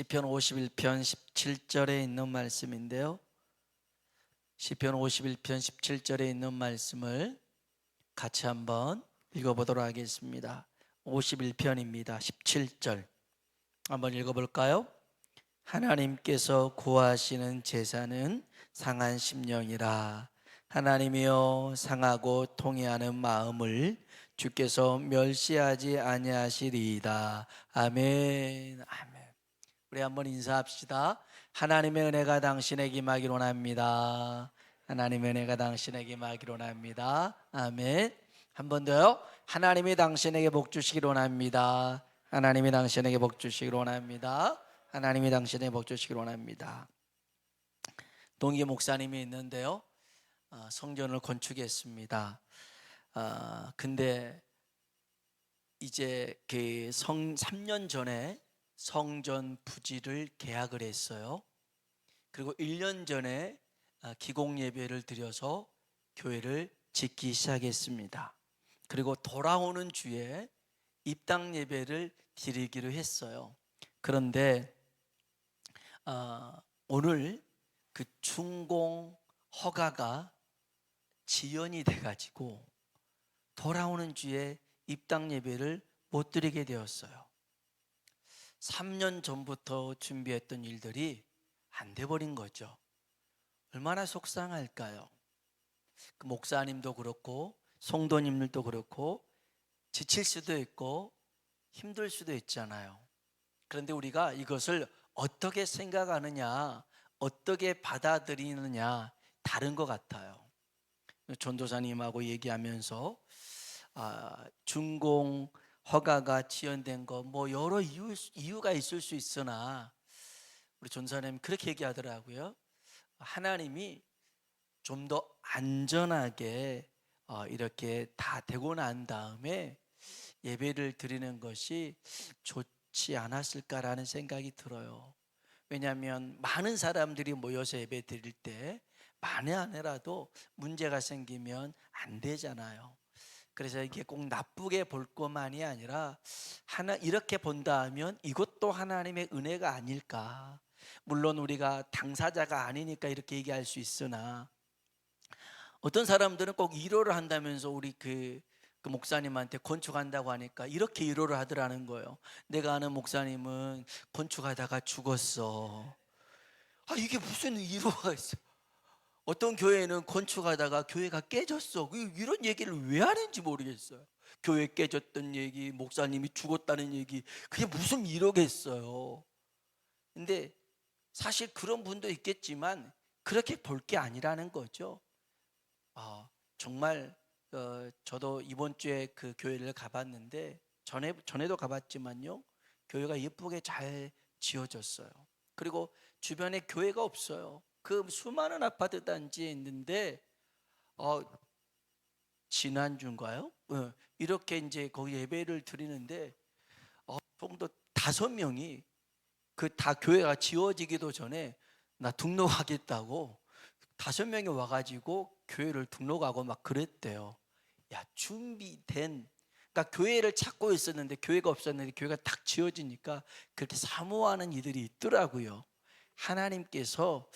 시편 51편 17절에 있는 말씀인데요. 시편 51편 17절에 있는 말씀을 같이 한번 읽어보도록 하겠습니다. 51편입니다. 17절 한번 읽어볼까요? 하나님께서 구하시는 제사는 상한 심령이라. 하나님이여, 상하고 통회하는 마음을 주께서 멸시하지 아니하시리이다. 아멘. 아멘. 우리 한번 인사합시다. 하나님의 은혜가 당신에게 임하기를 원합니다. 하나님의 은혜가 당신에게 임하기를 원합니다. 아멘. 한 번 더요. 하나님이 당신에게 복 주시기를 원합니다. 하나님이 당신에게 복 주시기를 원합니다. 하나님이 당신에게 복 주시기를 원합니다. 동기 목사님이 있는데요, 성전을 건축했습니다. 근데 이제 3년 전에 성전 부지를 계약을 했어요. 그리고 1년 전에 기공 예배를 드려서 교회를 짓기 시작했습니다. 그리고 돌아오는 주에 입당 예배를 드리기로 했어요. 그런데 오늘 그 준공 허가가 지연이 돼가지고 돌아오는 주에 입당 예배를 못 드리게 되었어요. 3년 전부터 준비했던 일들이 안 돼버린 거죠. 얼마나 속상할까요? 그 목사님도 그렇고 성도님들도 그렇고 지칠 수도 있고 힘들 수도 있잖아요. 그런데 우리가 이것을 어떻게 생각하느냐, 어떻게 받아들이느냐 다른 것 같아요. 전도사님하고 얘기하면서 준공 허가가 지연된 거 뭐 여러 이유가 있을 수 있으나 우리 전도사님 그렇게 얘기하더라고요. 하나님이 좀 더 안전하게 이렇게 다 되고 난 다음에 예배를 드리는 것이 좋지 않았을까라는 생각이 들어요. 왜냐하면 많은 사람들이 모여서 예배 드릴 때 만에 하나라도 문제가 생기면 안 되잖아요. 그래서 이게 꼭 나쁘게 볼 것만이 아니라 이렇게 본다 하면 이것도 하나님의 은혜가 아닐까. 물론 우리가 당사자가 아니니까 이렇게 얘기할 수 있으나 어떤 사람들은 꼭 위로를 한다면서 우리 그 목사님한테 건축한다고 하니까 이렇게 위로를 하더라는 거예요. 내가 아는 목사님은 건축하다가 죽었어. 이게 무슨 위로가 있어? 어떤 교회는 건축하다가 교회가 깨졌어. 이런 얘기를 왜 하는지 모르겠어요. 교회 깨졌던 얘기, 목사님이 죽었다는 얘기, 그게 무슨 위로겠어요. 근데 사실 그런 분도 있겠지만 그렇게 볼 게 아니라는 거죠. 정말 저도 이번 주에 그 교회를 가봤는데 전에도 가봤지만요, 교회가 예쁘게 잘 지어졌어요. 그리고 주변에 교회가 없어요. 그 수많은 아파트 단지에 있는데 지난주인가요? 이렇게 이제 거기 예배를 드리는데 성도 5명이 그 다 교회가 지어지기도 전에 나 등록하겠다고 5명이 와가지고 교회를 등록하고 막 그랬대요. 야, 준비된, 그러니까 교회를 찾고 있었는데 교회가 없었는데 교회가 딱 지어지니까 그렇게 사모하는 이들이 있더라고요. 하나님께서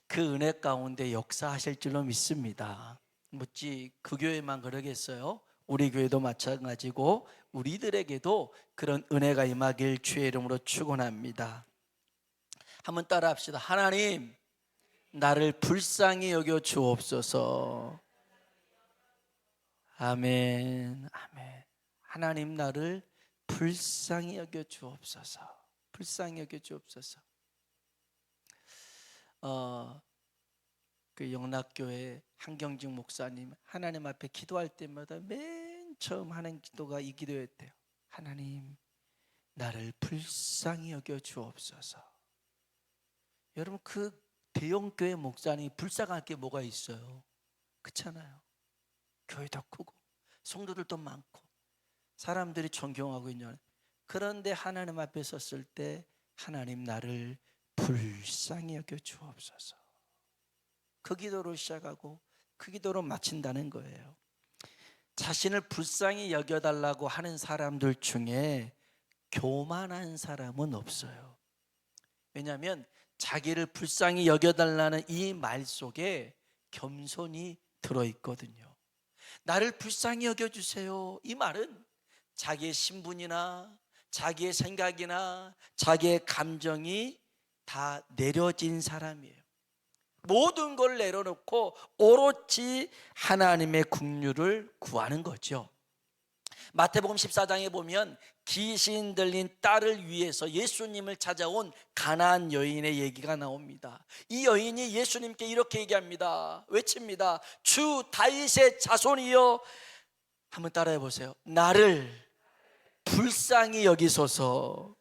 그 은혜 가운데 역사하실 줄로 믿습니다. 묻지 그 교회만 그러겠어요? 우리 교회도 마찬가지고 우리들에게도 그런 은혜가 임하길 주의 이름으로 축원합니다. 한번 따라 합시다. 하나님, 나를 불쌍히 여겨 주옵소서. 아멘. 아멘. 하나님, 나를 불쌍히 여겨 주옵소서. 불쌍히 여겨 주옵소서. 그 영락교회 한경직 목사님, 하나님 앞에 기도할 때마다 맨 처음 하는 기도가 이 기도였대요. 하나님, 나를 불쌍히 여겨 주옵소서. 여러분, 그 대형교회 목사님이 불쌍할 게 뭐가 있어요? 그렇잖아요. 교회도 크고 성도들도 많고 사람들이 존경하고 있는, 그런데 하나님 앞에 섰을 때 하나님, 나를 불쌍히 여겨 주옵소서. 그 기도로 시작하고 그 기도로 마친다는 거예요. 자신을 불쌍히 여겨달라고 하는 사람들 중에 교만한 사람은 없어요. 왜냐하면 자기를 불쌍히 여겨달라는 이 말 속에 겸손이 들어있거든요. 나를 불쌍히 여겨주세요. 이 말은 자기의 신분이나 자기의 생각이나 자기의 감정이 다 내려진 사람이에요. 모든 걸 내려놓고 오롯이 하나님의 긍휼을 구하는 거죠. 마태복음 14장에 보면 귀신 들린 딸을 위해서 예수님을 찾아온 가나안 여인의 얘기가 나옵니다. 이 여인이 예수님께 이렇게 얘기합니다. 외칩니다. 주 다윗의 자손이여, 한번 따라해 보세요. 나를 불쌍히 여기소서.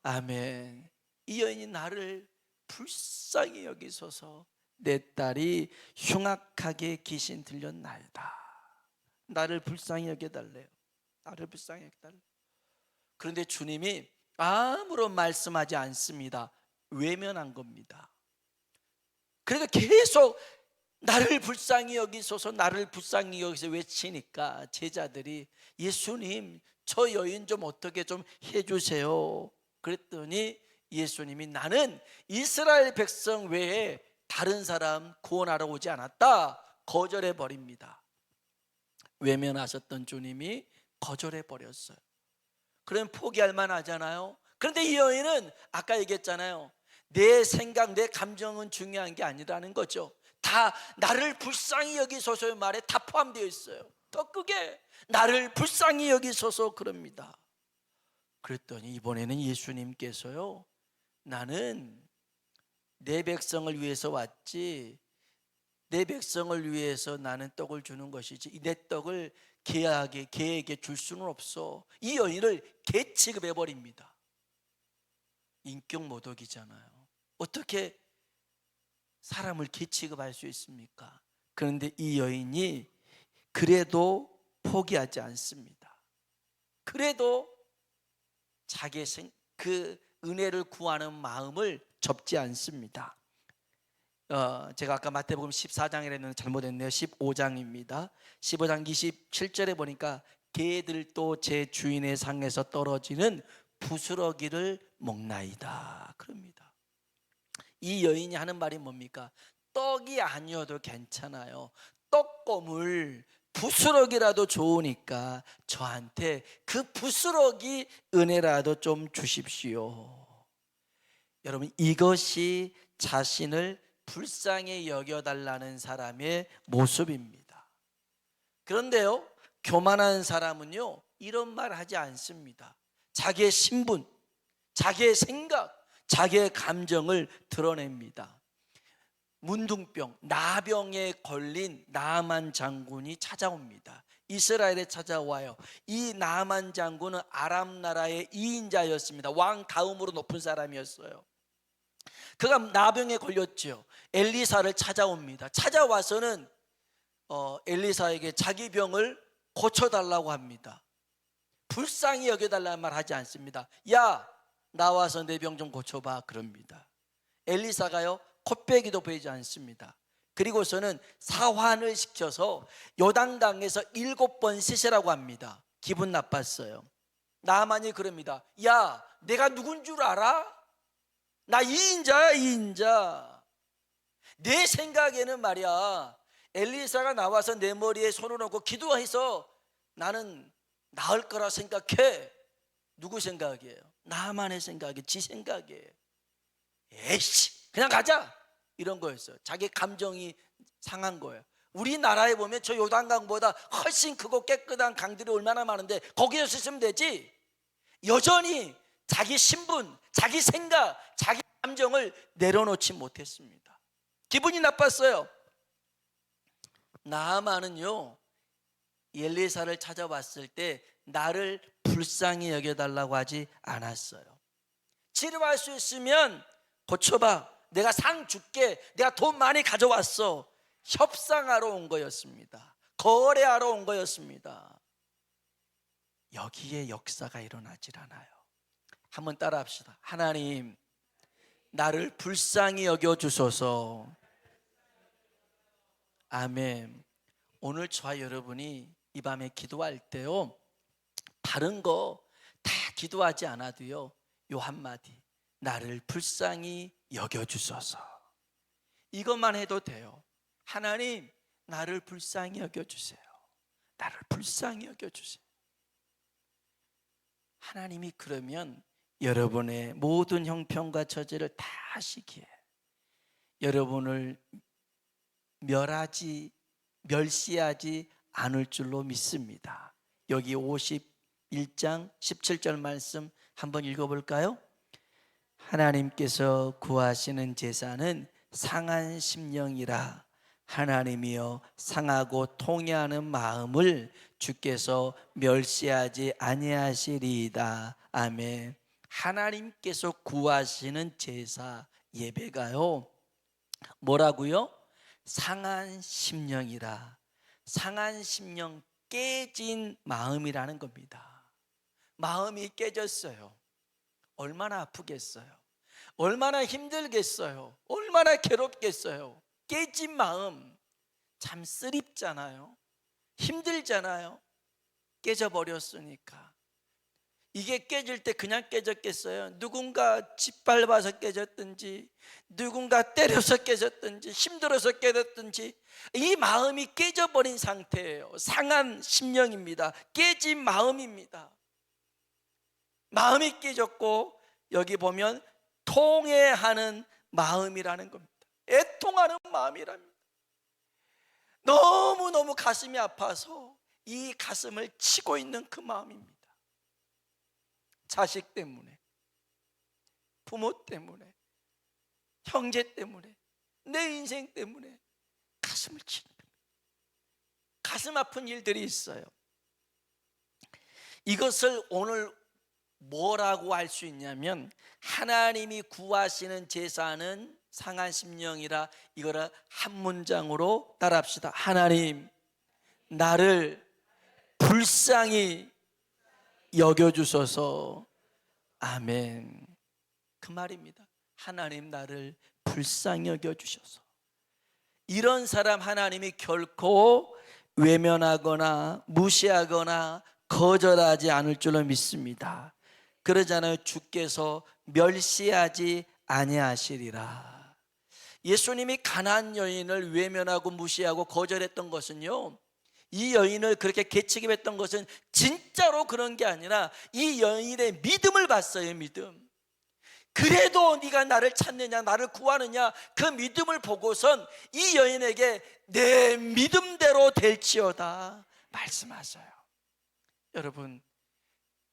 아멘. 이 여인이 나를 불쌍히 여기소서. 내 딸이 흉악하게 귀신 들렸나이다. 나를 불쌍히 여겨달래요. 나를 불쌍히 여겨달래요. 그런데 주님이 아무런 말씀하지 않습니다. 외면한 겁니다. 그래서 계속 나를 불쌍히 여기소서, 나를 불쌍히 여기서 외치니까 제자들이 예수님, 저 여인 좀 어떻게 좀 해주세요. 그랬더니 예수님이 나는 이스라엘 백성 외에 다른 사람 구원하러 오지 않았다 거절해 버립니다. 외면하셨던 주님이 거절해 버렸어요. 그럼 포기할 만하잖아요. 그런데 이 여인은 아까 얘기했잖아요. 내 생각, 내 감정은 중요한 게 아니라는 거죠. 다 나를 불쌍히 여기소서의 말에 다 포함되어 있어요. 더 크게 나를 불쌍히 여기소서 그럽니다. 그랬더니 이번에는 예수님께서요, 나는 내 백성을 위해서 왔지, 내 백성을 위해서 나는 떡을 주는 것이지 내 떡을 개에게 줄 수는 없어. 이 여인을 개 취급해 버립니다. 인격 모독이잖아요. 어떻게 사람을 개 취급할 수 있습니까? 그런데 이 여인이 그래도 포기하지 않습니다. 그래도 자기의 그 은혜를 구하는 마음을 접지 않습니다. 제가 아까 마태복음 14장이라 했는데 잘못했네요. 15장입니다. 15장 27절에 보니까 개들도 제 주인의 상에서 떨어지는 부스러기를 먹나이다 그럽니다. 이 여인이 하는 말이 뭡니까? 떡이 아니어도 괜찮아요. 떡고물 부스러기라도 좋으니까 저한테 그 부스러기 은혜라도 좀 주십시오. 여러분, 이것이 자신을 불쌍히 여겨달라는 사람의 모습입니다. 그런데요, 교만한 사람은요 이런 말 하지 않습니다. 자기의 신분, 자기의 생각, 자기의 감정을 드러냅니다. 문둥병, 나병에 걸린 나만 장군이 찾아옵니다. 이스라엘에 찾아와요. 이 나만 장군은 아람 나라의 2인자였습니다. 왕 다음으로 높은 사람이었어요. 그가 나병에 걸렸죠. 엘리사를 찾아옵니다. 찾아와서는 엘리사에게 자기 병을 고쳐달라고 합니다. 불쌍히 여겨달라는 말 하지 않습니다. 야, 나와서 내 병 좀 고쳐봐 그럽니다. 엘리사가요 코빼기도 보이지 않습니다. 그리고서는 사환을 시켜서 요단강에서 7번 씻으라고 합니다. 기분 나빴어요. 나만이 그럽니다. 야, 내가 누군 줄 알아? 나 2인자야 2인자. 내 생각에는 말이야, 엘리사가 나와서 내 머리에 손을 얹고 기도해서 나는 나을 거라 생각해. 누구 생각이에요? 나만의 생각이에요. 지 생각이에요. 에이씨 그냥 가자 이런 거였어요. 자기 감정이 상한 거예요. 우리나라에 보면 저 요단강보다 훨씬 크고 깨끗한 강들이 얼마나 많은데 거기에서 있으면 되지. 여전히 자기 신분, 자기 생각, 자기 감정을 내려놓지 못했습니다. 기분이 나빴어요. 나아만은요 엘리사를 찾아왔을 때 나를 불쌍히 여겨달라고 하지 않았어요. 치료할 수 있으면 고쳐봐, 내가 상 줄게, 내가 돈 많이 가져왔어. 협상하러 온 거였습니다. 거래하러 온 거였습니다. 여기에 역사가 일어나질 않아요. 한번 따라 합시다. 하나님, 나를 불쌍히 여겨주소서. 아멘. 오늘 저와 여러분이 이 밤에 기도할 때요, 다른 거 다 기도하지 않아도요, 요 한마디, 나를 불쌍히 여겨주소서. 이것만 해도 돼요. 하나님, 나를 불쌍히 여겨주세요. 나를 불쌍히 여겨주세요. 하나님이 그러면 여러분의 모든 형편과 처지를 다 아시기에 여러분을 멸시하지 않을 줄로 믿습니다. 여기 51장 17절 말씀 한번 읽어볼까요? 하나님께서 구하시는 제사는 상한 심령이라. 하나님이여, 상하고 통회하는 마음을 주께서 멸시하지 아니하시리이다. 아멘. 하나님께서 구하시는 제사 예배가요, 뭐라고요? 상한 심령이라. 상한 심령, 깨진 마음이라는 겁니다. 마음이 깨졌어요. 얼마나 아프겠어요? 얼마나 힘들겠어요? 얼마나 괴롭겠어요? 깨진 마음 참 쓰립잖아요. 힘들잖아요. 깨져버렸으니까. 이게 깨질 때 그냥 깨졌겠어요? 누군가 짓밟아서 깨졌든지, 누군가 때려서 깨졌든지, 힘들어서 깨졌든지, 이 마음이 깨져버린 상태예요. 상한 심령입니다. 깨진 마음입니다. 마음이 깨졌고, 여기 보면 통회하는 마음이라는 겁니다. 애통하는 마음이랍니다. 너무너무 가슴이 아파서 이 가슴을 치고 있는 그 마음입니다. 자식 때문에, 부모 때문에, 형제 때문에, 내 인생 때문에 가슴을 치는 겁니다. 가슴 아픈 일들이 있어요. 이것을 오늘 뭐라고 할 수 있냐면, 하나님이 구하시는 제사는 상한 심령이라. 이거를 한 문장으로 따라합시다. 하나님, 나를 불쌍히 여겨주소서. 아멘. 그 말입니다. 하나님, 나를 불쌍히 여겨주셔서. 이런 사람 하나님이 결코 외면하거나 무시하거나 거절하지 않을 줄로 믿습니다. 그러잖아요. 주께서 멸시하지 아니하시리라. 예수님이 가나안 여인을 외면하고 무시하고 거절했던 것은요, 이 여인을 그렇게 개치기했던 것은 진짜로 그런 게 아니라 이 여인의 믿음을 봤어요. 믿음. 그래도 네가 나를 찾느냐, 나를 구하느냐, 그 믿음을 보고선 이 여인에게 내 믿음대로 될지어다 말씀하셔요. 여러분,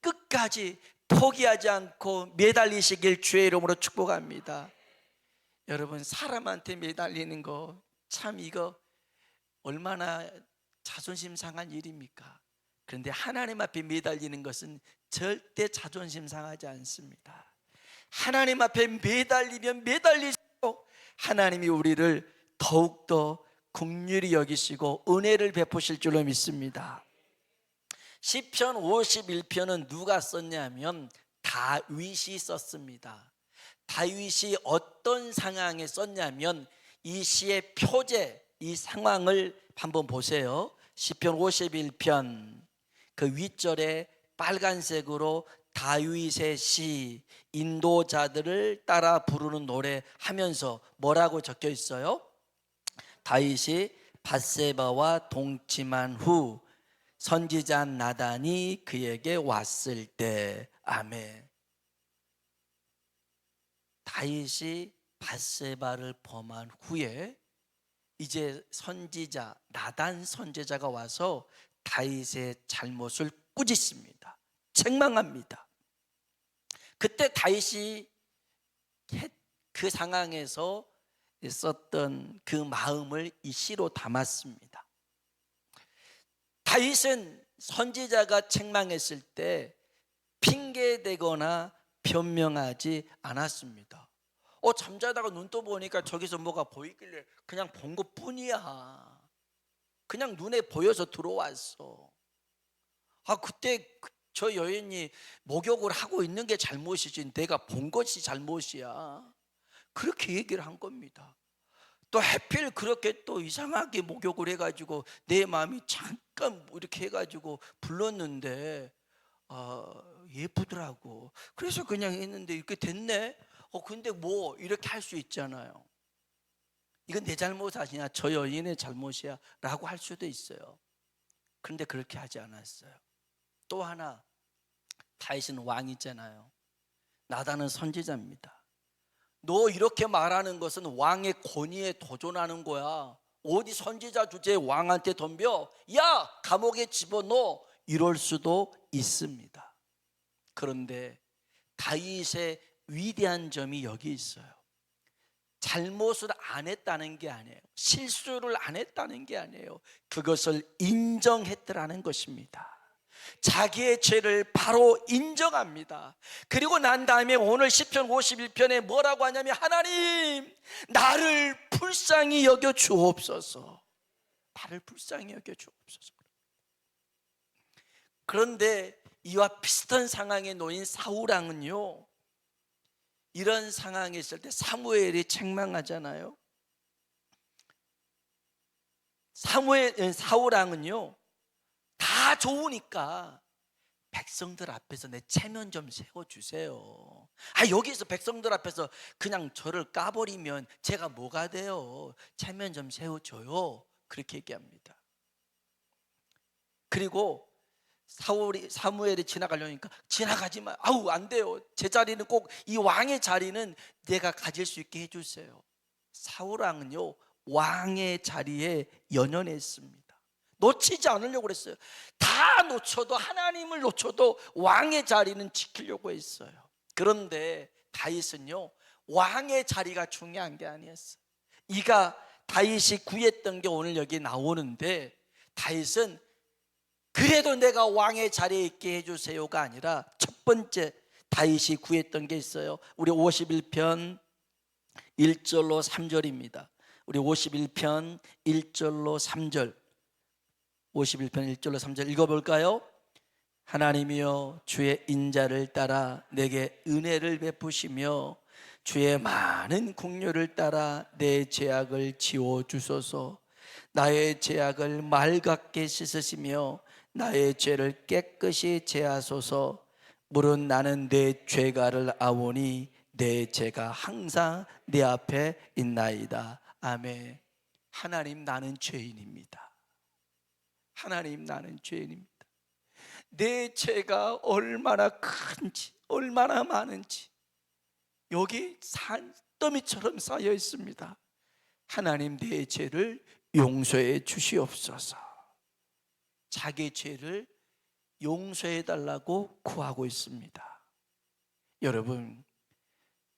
끝까지 포기하지 않고 매달리시길 주의 이름으로 축복합니다. 여러분, 사람한테 매달리는 거 참 이거 얼마나 자존심 상한 일입니까? 그런데 하나님 앞에 매달리는 것은 절대 자존심 상하지 않습니다. 하나님 앞에 매달리면 매달릴수록 하나님이 우리를 더욱더 긍휼히 여기시고 은혜를 베푸실 줄로 믿습니다. 시편 51편은 누가 썼냐면 다윗이 썼습니다. 다윗이 어떤 상황에 썼냐면 이 시의 표제, 이 상황을 한번 보세요. 시편 51편 그 윗절에 빨간색으로 다윗의 시, 인도자들을 따라 부르는 노래 하면서 뭐라고 적혀 있어요? 다윗이 밧세바와 동침한 후 선지자 나단이 그에게 왔을 때. 아멘. 다윗이 밧세바를 범한 후에 이제 선지자 나단 선지자가 와서 다윗의 잘못을 꾸짖습니다. 책망합니다. 그때 다윗이 그 상황에서 썼던 그 마음을 이 시로 담았습니다. 다윗은 선지자가 책망했을 때 핑계대거나 변명하지 않았습니다. 잠자다가 눈 떠 보니까 저기서 뭐가 보이길래 그냥 본 것뿐이야. 그냥 눈에 보여서 들어왔어. 그때 저 여인이 목욕을 하고 있는 게 잘못이지 내가 본 것이 잘못이야. 그렇게 얘기를 한 겁니다. 또 하필 그렇게 또 이상하게 목욕을 해가지고 내 마음이 잠깐 이렇게 해가지고 불렀는데 예쁘더라고. 그래서 그냥 했는데 이렇게 됐네. 근데 뭐 이렇게 할 수 있잖아요. 이건 내 잘못 아니야, 저 여인의 잘못이야 라고 할 수도 있어요. 그런데 그렇게 하지 않았어요. 또 하나, 다윗은 왕이잖아요. 나단은 선지자입니다. 너 이렇게 말하는 것은 왕의 권위에 도전하는 거야. 어디 선지자 주제에 왕한테 덤벼 야 감옥에 집어넣어, 이럴 수도 있습니다. 그런데 다윗의 위대한 점이 여기 있어요. 잘못을 안 했다는 게 아니에요. 실수를 안 했다는 게 아니에요. 그것을 인정했더라는 것입니다. 자기의 죄를 바로 인정합니다. 그리고 난 다음에 오늘 시편 51편에 뭐라고 하냐면, 하나님 나를 불쌍히 여겨 주옵소서. 나를 불쌍히 여겨 주옵소서. 그런데 이와 비슷한 상황에 놓인 사울왕은요, 이런 상황에 있을 때 사무엘이 책망하잖아요. 사울왕은요, 다 좋으니까 백성들 앞에서 내 체면 좀 세워주세요. 여기서 백성들 앞에서 그냥 저를 까버리면 제가 뭐가 돼요? 체면 좀 세워줘요. 그렇게 얘기합니다. 그리고 사무엘이 지나가려니까 지나가지 마. 안 돼요. 제 자리는 꼭, 이 왕의 자리는 내가 가질 수 있게 해주세요. 사울왕은요, 왕의 자리에 연연했습니다. 놓치지 않으려고 그랬어요. 다 놓쳐도, 하나님을 놓쳐도 왕의 자리는 지키려고 했어요. 그런데 다윗은요, 왕의 자리가 중요한 게 아니었어요. 다윗이 구했던 게 오늘 여기 나오는데, 다윗은 그래도 내가 왕의 자리에 있게 해주세요가 아니라, 첫 번째 다윗이 구했던 게 있어요. 우리 51편 1절로 3절입니다. 우리 51편 1절로 3절, 51편 1절로 3절 읽어볼까요? 하나님이여 주의 인자를 따라 내게 은혜를 베푸시며 주의 많은 긍휼을 따라 내 죄악을 지워주소서. 나의 죄악을 맑게 씻으시며 나의 죄를 깨끗이 제하소서. 물은 나는 내 죄가를 아오니 내 죄가 항상 내 앞에 있나이다. 아멘. 하나님, 나는 죄인입니다. 하나님, 나는 죄인입니다. 내 죄가 얼마나 큰지, 얼마나 많은지 여기 산더미처럼 쌓여 있습니다. 하나님, 내 죄를 용서해 주시옵소서. 자기 죄를 용서해 달라고 구하고 있습니다. 여러분,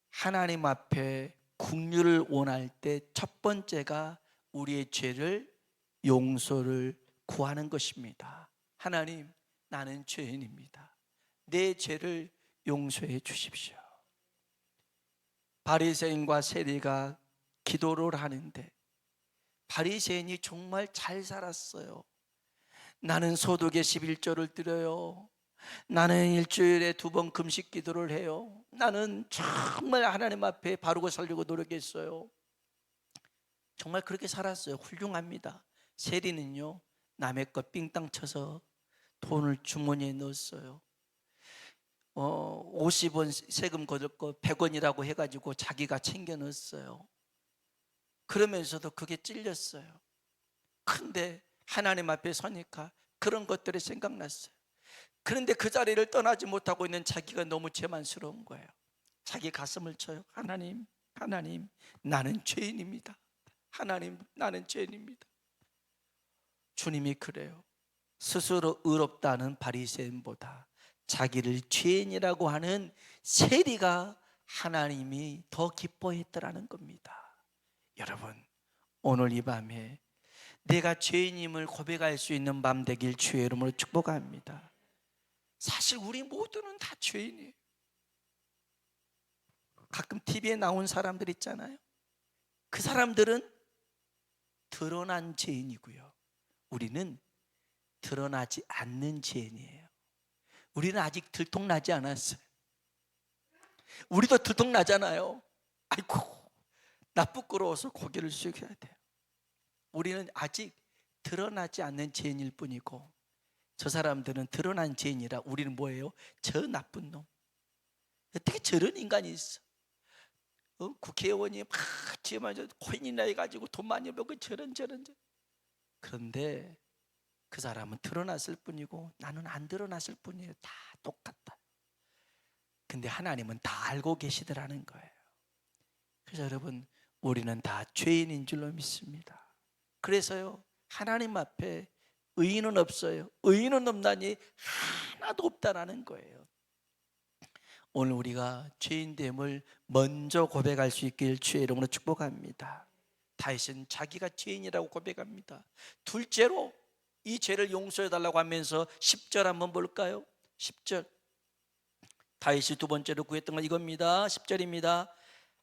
하나님 앞에 긍휼을 원할 때 첫 번째가 우리의 죄를 용서를 구하는 것입니다. 하나님, 나는 죄인입니다. 내 죄를 용서해 주십시오. 바리새인과 세리가 기도를 하는데, 바리새인이 정말 잘 살았어요. 나는 소득의 11조를 드려요. 나는 일주일에 2번 금식 기도를 해요. 나는 정말 하나님 앞에 바르고 살려고 노력했어요. 정말 그렇게 살았어요. 훌륭합니다. 세리는요, 남의 것 삥땅 쳐서 돈을 주머니에 넣었어요. 50원 세금 거둘 거 100원이라고 해가지고 자기가 챙겨 넣었어요. 그러면서도 그게 찔렸어요. 근데 하나님 앞에 서니까 그런 것들이 생각났어요. 그런데 그 자리를 떠나지 못하고 있는 자기가 너무 죄만스러운 거예요. 자기 가슴을 쳐요. 하나님, 하나님, 나는 죄인입니다. 하나님, 나는 죄인입니다. 주님이 그래요. 스스로 의롭다는 바리새인보다 자기를 죄인이라고 하는 세리가 하나님이 더 기뻐했더라는 겁니다. 여러분, 오늘 이 밤에 내가 죄인임을 고백할 수 있는 밤 되길 주의 이름으로 축복합니다. 사실 우리 모두는 다 죄인이에요. 가끔 TV에 나온 사람들 있잖아요. 그 사람들은 드러난 죄인이고요, 우리는 드러나지 않는 죄인이에요. 우리는 아직 들통나지 않았어요. 우리도 들통나잖아요. 아이고, 나 부끄러워서 고개를 숙여야 돼요. 우리는 아직 드러나지 않는 죄인일 뿐이고, 저 사람들은 드러난 죄인이라 우리는 뭐예요? 저 나쁜 놈. 어떻게 저런 인간이 있어? 국회의원이 막 지금 코인이나 해가지고 돈 많이 벌고 저런. 그런데 그 사람은 드러났을 뿐이고 나는 안 드러났을 뿐이에요. 다 똑같다. 근데 하나님은 다 알고 계시더라는 거예요. 그래서 여러분, 우리는 다 죄인인 줄로 믿습니다. 그래서요, 하나님 앞에 의인은 없어요. 의인은 없나니 하나도 없다라는 거예요. 오늘 우리가 죄인됨을 먼저 고백할 수 있길 주의 이름으로 축복합니다. 다윗은 자기가 죄인이라고 고백합니다. 둘째로 이 죄를 용서해 달라고 하면서 10절 한번 볼까요? 10절, 다윗이 두 번째로 구했던 건 이겁니다. 10절입니다.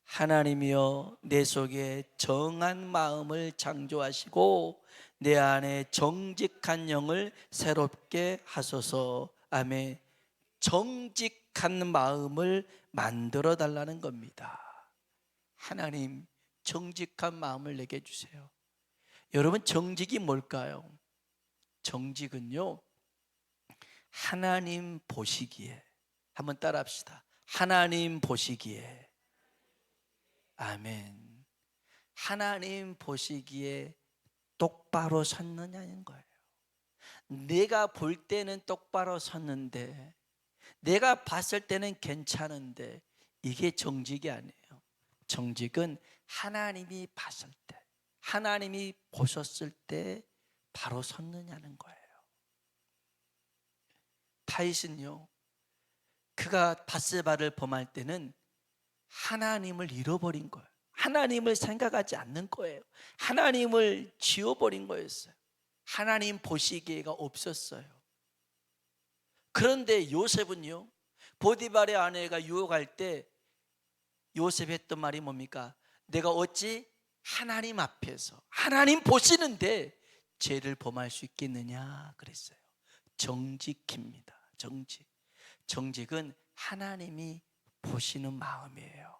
하나님이여 내 속에 정한 마음을 창조하시고 내 안에 정직한 영을 새롭게 하소서. 아멘. 정직한 마음을 만들어 달라는 겁니다. 하나님, 정직한 마음을 내게 주세요. 여러분, 정직이 뭘까요? 정직은요, 하나님 보시기에, 한번 따라 합시다. 하나님 보시기에, 아멘. 하나님 보시기에 똑바로 섰느냐는 거예요. 내가 볼 때는 똑바로 섰는데, 내가 봤을 때는 괜찮은데, 이게 정직이 아니에요. 정직은 하나님이 봤을 때, 하나님이 보셨을 때 바로 섰느냐는 거예요. 다윗은요, 그가 밧세바를 범할 때는 하나님을 잃어버린 거예요. 하나님을 생각하지 않는 거예요. 하나님을 지워버린 거였어요. 하나님 보시기에가 없었어요. 그런데 요셉은요, 보디발의 아내가 유혹할 때 요셉이 했던 말이 뭡니까? 내가 어찌 하나님 앞에서 하나님 보시는데 죄를 범할 수 있겠느냐 그랬어요. 정직입니다. 정직은 하나님이 보시는 마음이에요.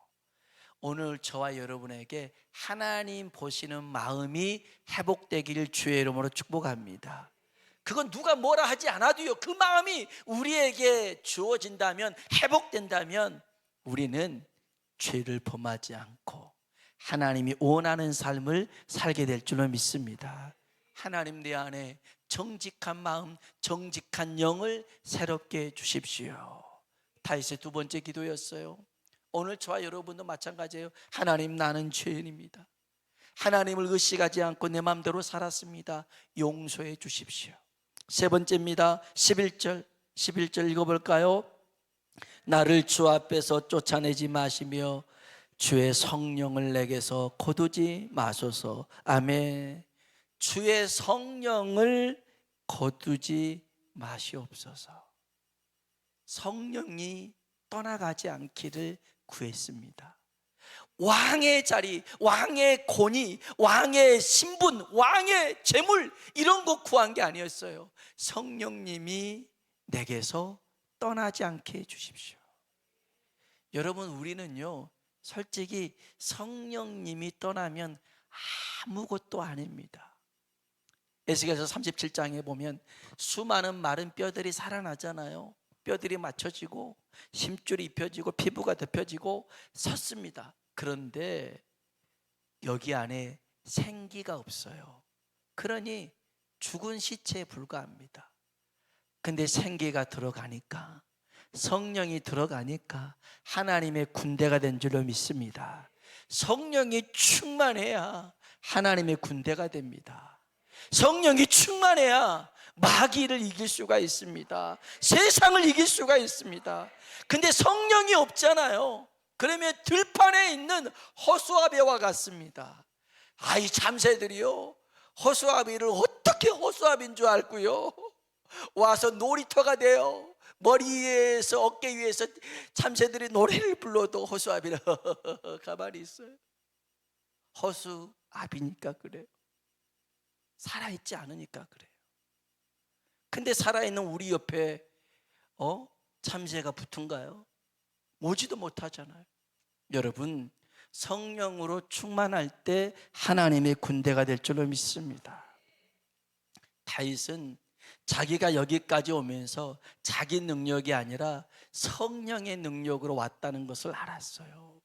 오늘 저와 여러분에게 하나님 보시는 마음이 회복되기를 주의 이름으로 축복합니다. 그건 누가 뭐라 하지 않아도요, 그 마음이 우리에게 주어진다면, 회복된다면 우리는 죄를 범하지 않고 하나님이 원하는 삶을 살게 될 줄로 믿습니다. 하나님, 내 안에 정직한 마음, 정직한 영을 새롭게 해 주십시오. 다윗의 두 번째 기도였어요. 오늘 저와 여러분도 마찬가지예요. 하나님, 나는 죄인입니다. 하나님을 의식하지 않고 내 마음대로 살았습니다. 용서해 주십시오. 세 번째입니다. 11절 읽어볼까요? 나를 주 앞에서 쫓아내지 마시며 주의 성령을 내게서 거두지 마소서. 아멘. 주의 성령을 거두지 마시옵소서. 성령이 떠나가지 않기를 구했습니다. 왕의 자리, 왕의 권위, 왕의 신분, 왕의 재물, 이런 거 구한 게 아니었어요. 성령님이 내게서 떠나지 않게 해주십시오. 여러분, 우리는요, 솔직히 성령님이 떠나면 아무것도 아닙니다. 에스겔서 37장에 보면 수많은 마른 뼈들이 살아나잖아요. 뼈들이 맞춰지고 심줄이 입혀지고 피부가 덮여지고 섰습니다. 그런데 여기 안에 생기가 없어요. 그러니 죽은 시체에 불과합니다. 근데 생기가 들어가니까, 성령이 들어가니까 하나님의 군대가 된 줄로 믿습니다. 성령이 충만해야 하나님의 군대가 됩니다. 성령이 충만해야 마귀를 이길 수가 있습니다. 세상을 이길 수가 있습니다. 근데 성령이 없잖아요. 그러면 들판에 있는 호수아비와 같습니다. 아이 참새들이요, 호수아비를 어떻게 호수아비인 줄 알고요, 와서 놀이터가 돼요. 머리 위에서, 어깨 위에서 참새들이 노래를 불러도 호수아비는 가만히 있어요. 호수아비니까 그래요. 살아있지 않으니까 그래요. 근데 살아있는 우리 옆에 참새가 붙은가요? 오지도 못하잖아요. 여러분, 성령으로 충만할 때 하나님의 군대가 될 줄로 믿습니다. 다윗은 자기가 여기까지 오면서 자기 능력이 아니라 성령의 능력으로 왔다는 것을 알았어요.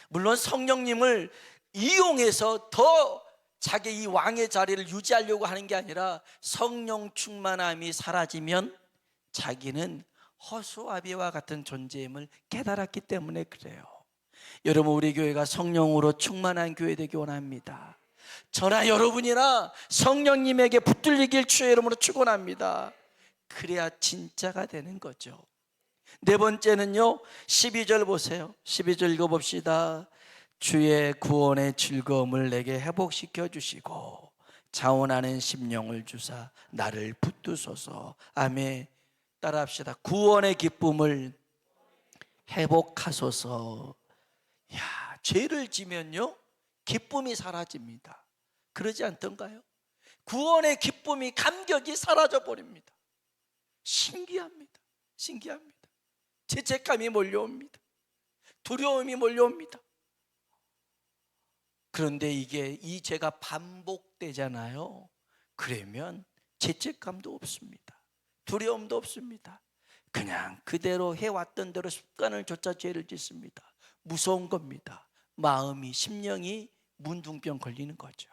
물론 성령님을 이용해서 더 자기 이 왕의 자리를 유지하려고 하는 게 아니라 성령 충만함이 사라지면 자기는 허수아비와 같은 존재임을 깨달았기 때문에 그래요. 여러분, 우리 교회가 성령으로 충만한 교회 되기 원합니다. 저나 여러분이나 성령님에게 붙들리길 주의 이름으로 축원합니다. 그래야 진짜가 되는 거죠. 네 번째는요, 12절 보세요. 12절 읽어봅시다. 주의 구원의 즐거움을 내게 회복시켜 주시고 자원하는 심령을 주사 나를 붙드소서. 아멘. 따라합시다. 구원의 기쁨을 회복하소서. 야, 죄를 지면요 기쁨이 사라집니다. 그러지 않던가요? 구원의 기쁨이, 감격이 사라져 버립니다. 신기합니다. 신기합니다. 죄책감이 몰려옵니다. 두려움이 몰려옵니다. 그런데 이 죄가 반복되잖아요. 그러면 죄책감도 없습니다. 두려움도 없습니다. 그냥 그대로 해왔던 대로 습관을 쫓아 죄를 짓습니다. 무서운 겁니다. 마음이, 심령이 문둥병 걸리는 거죠.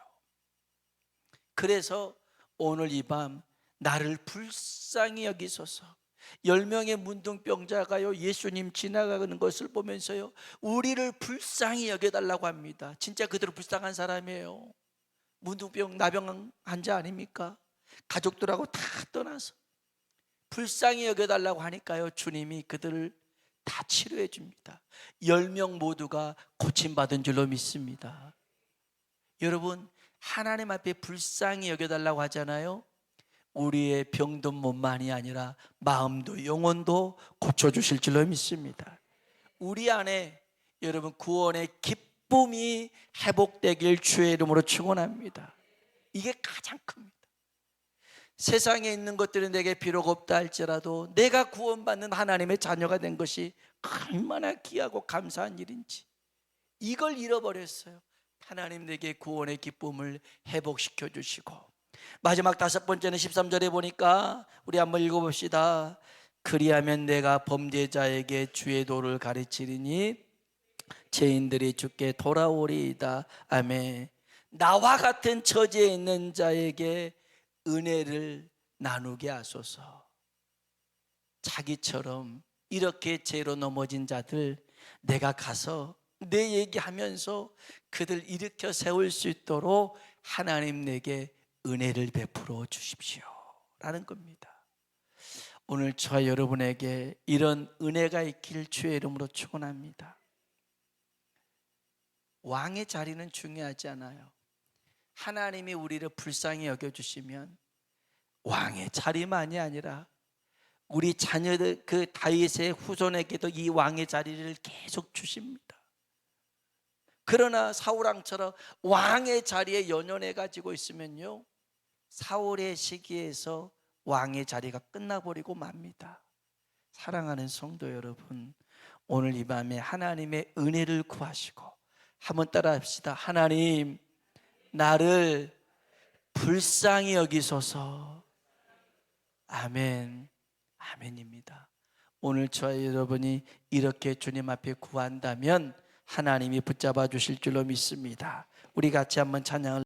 그래서 오늘 이 밤 나를 불쌍히 여기소서. 10명의 문둥병자가요 예수님 지나가는 것을 보면서요 우리를 불쌍히 여겨달라고 합니다. 진짜 그대로 불쌍한 사람이에요. 문둥병, 나병 환자 아닙니까? 가족들하고 다 떠나서 불쌍히 여겨달라고 하니까요 주님이 그들을 다 치료해 줍니다. 10명 모두가 고침받은 줄로 믿습니다. 여러분, 하나님 앞에 불쌍히 여겨달라고 하잖아요. 우리의 병든 몸만이 아니라 마음도 영혼도 고쳐주실 줄로 믿습니다. 우리 안에 여러분 구원의 기쁨이 회복되길 주의 이름으로 축원합니다. 이게 가장 큽니다. 세상에 있는 것들은 내게 비록 없다 할지라도 내가 구원받는 하나님의 자녀가 된 것이 얼마나 귀하고 감사한 일인지 이걸 잃어버렸어요. 하나님 내게 구원의 기쁨을 회복시켜 주시고, 마지막 5번째는 13절에 보니까 우리 한번 읽어봅시다. 그리하면 내가 범죄자에게 주의 도를 가르치리니 죄인들이 주께 돌아오리이다. 아멘. 나와 같은 처지에 있는 자에게 은혜를 나누게 하소서. 자기처럼 이렇게 죄로 넘어진 자들 내가 가서 내 얘기하면서 그들 일으켜 세울 수 있도록 하나님 내게 은혜를 베풀어 주십시오 라는 겁니다. 오늘 저와 여러분에게 이런 은혜가 있길 주의 이름으로 축원합니다. 왕의 자리는 중요하지 않아요. 하나님이 우리를 불쌍히 여겨주시면 왕의 자리만이 아니라 우리 자녀들, 그 다윗의 후손에게도 이 왕의 자리를 계속 주십니다. 그러나 사울왕처럼 왕의 자리에 연연해 가지고 있으면요 사울의 시기에서 왕의 자리가 끝나버리고 맙니다. 사랑하는 성도 여러분, 오늘 이 밤에 하나님의 은혜를 구하시고 한번 따라 합시다. 하나님, 나를 불쌍히 여기소서. 아멘. 아멘입니다. 오늘 저와 여러분이 이렇게 주님 앞에 구한다면 하나님이 붙잡아 주실 줄로 믿습니다. 우리 같이 한번 찬양을